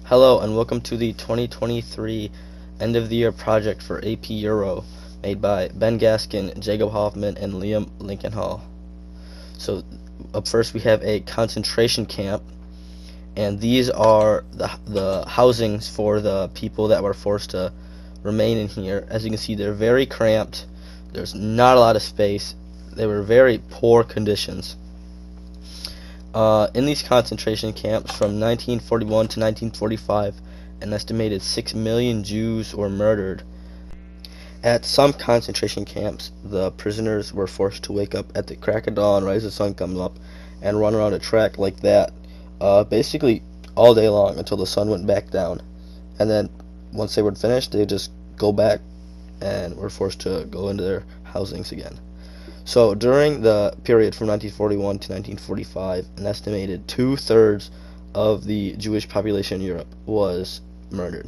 Hello and welcome to the 2023 end of the year project for AP Euro made by Ben Gaskin, Jacob Hoffman, and Liam Lincoln Hall. So up first we have a concentration camp, and these are the housings for the people that were forced to remain in here. As you can see, they're very cramped. There's not a lot of space. They were very poor conditions. In these concentration camps from 1941 to 1945, an estimated 6 million Jews were murdered. At some concentration camps, the prisoners were forced to wake up at the crack of dawn, right as the sun comes up, and run around a track like that, basically all day long until the sun went back down. And then once they were finished, they just go back and were forced to go into their housings again. So during the period from 1941 to 1945, an estimated 2/3 of the Jewish population in Europe was murdered.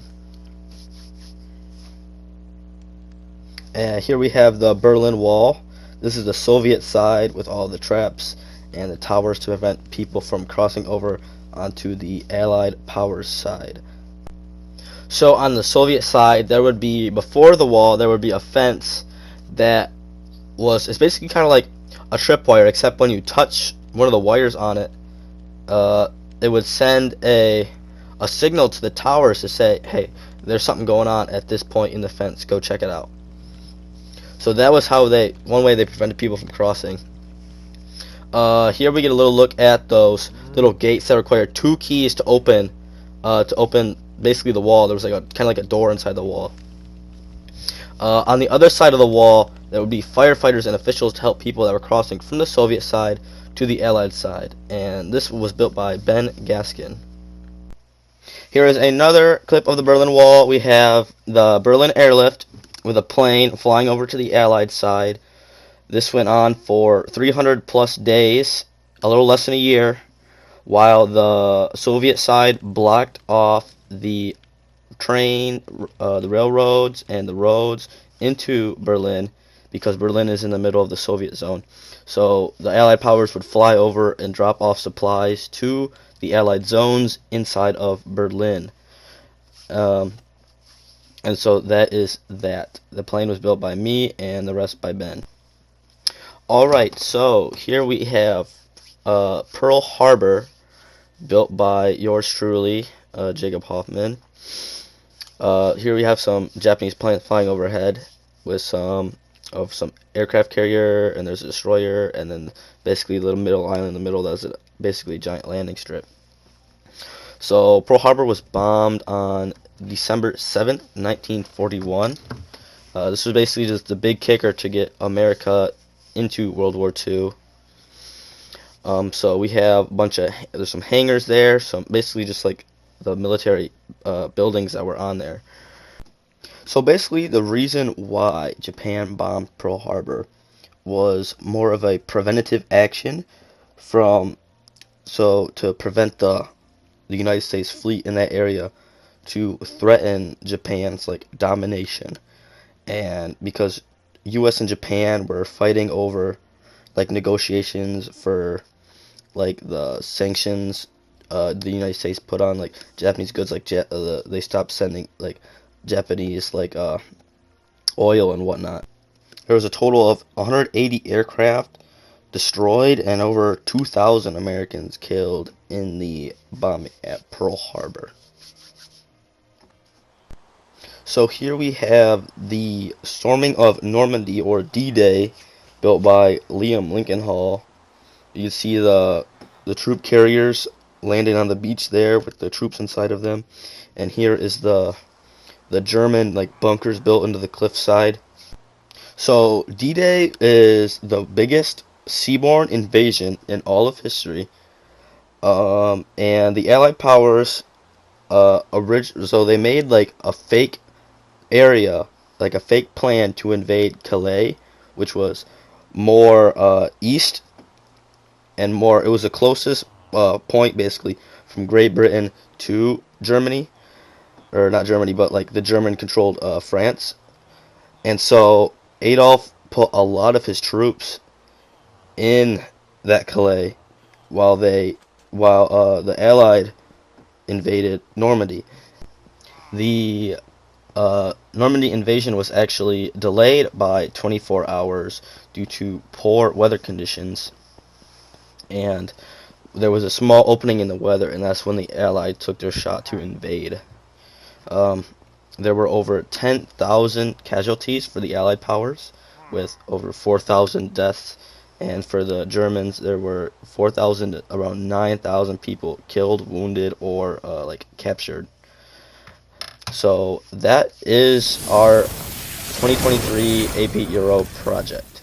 Here we have the Berlin Wall. This is the Soviet side with all the traps and the towers to prevent people from crossing over onto the Allied powers side. So on the Soviet side, there would be, before the wall, there would be a fence that it's basically kind of like a tripwire, except when you touch one of the wires on it, it would send a signal to the towers to say, hey, there's something going on at this point in the fence, go check it out. So that was how one way they prevented people from crossing. Here we get a little look at those little gates that require 2 keys to open basically the wall. There was like kind of like a door inside the wall. On the other side of the wall, there would be firefighters and officials to help people that were crossing from the Soviet side to the Allied side. And this was built by Ben Gaskin. Here is another clip of the Berlin Wall. We have the Berlin airlift with a plane flying over to the Allied side. This went on for 300 plus days, a little less than a year, while the Soviet side blocked off the train, the railroads, and the roads into Berlin, because Berlin is in the middle of the Soviet zone. So the Allied powers would fly over and drop off supplies to the Allied zones inside of Berlin. And so that is that. The plane was built by me and the rest by Ben. Alright, so here we have Pearl Harbor, built by yours truly, Jacob Hoffman. Here we have some Japanese planes flying overhead with some aircraft carrier, and there's a destroyer, and then basically a little middle island in the middle that's basically a giant landing strip. So Pearl Harbor was bombed on December 7th, 1941. This was basically just the big kicker to get America into World War II. So we have there's some hangars there, some basically just like the military buildings that were on there. So basically the reason why Japan bombed Pearl Harbor was more of a preventative action to prevent the United States fleet in that area to threaten Japan's like domination. And because US and Japan were fighting over like negotiations for like the sanctions the United States put on like Japanese goods, like they stopped sending like Japanese like oil and whatnot. There was a total of 180 aircraft destroyed and over 2,000 Americans killed in the bombing at Pearl Harbor. So here we have the storming of Normandy, or D-Day, built by Liam Lincoln Hall. You see the troop carriers landing on the beach there with the troops inside of them, and here is the German like bunkers built into the cliffside. So D-Day is the biggest seaborne invasion in all of history, and the Allied powers so they made like a fake area, like a fake plan to invade Calais, which was more east and more. It was the closest point basically from Great Britain to Germany, or not Germany, but like the German-controlled France. And so Adolf put a lot of his troops in that Calais, while the Allied invaded Normandy. The Normandy invasion was actually delayed by 24 hours due to poor weather conditions, and there was a small opening in the weather, and that's when the Allies took their shot to invade. Um, there were over 10,000 casualties for the Allied powers, with over 4,000 deaths, and for the Germans there were 4,000, around 9,000 people killed, wounded, or like captured. So that is our 2023 AP Euro project.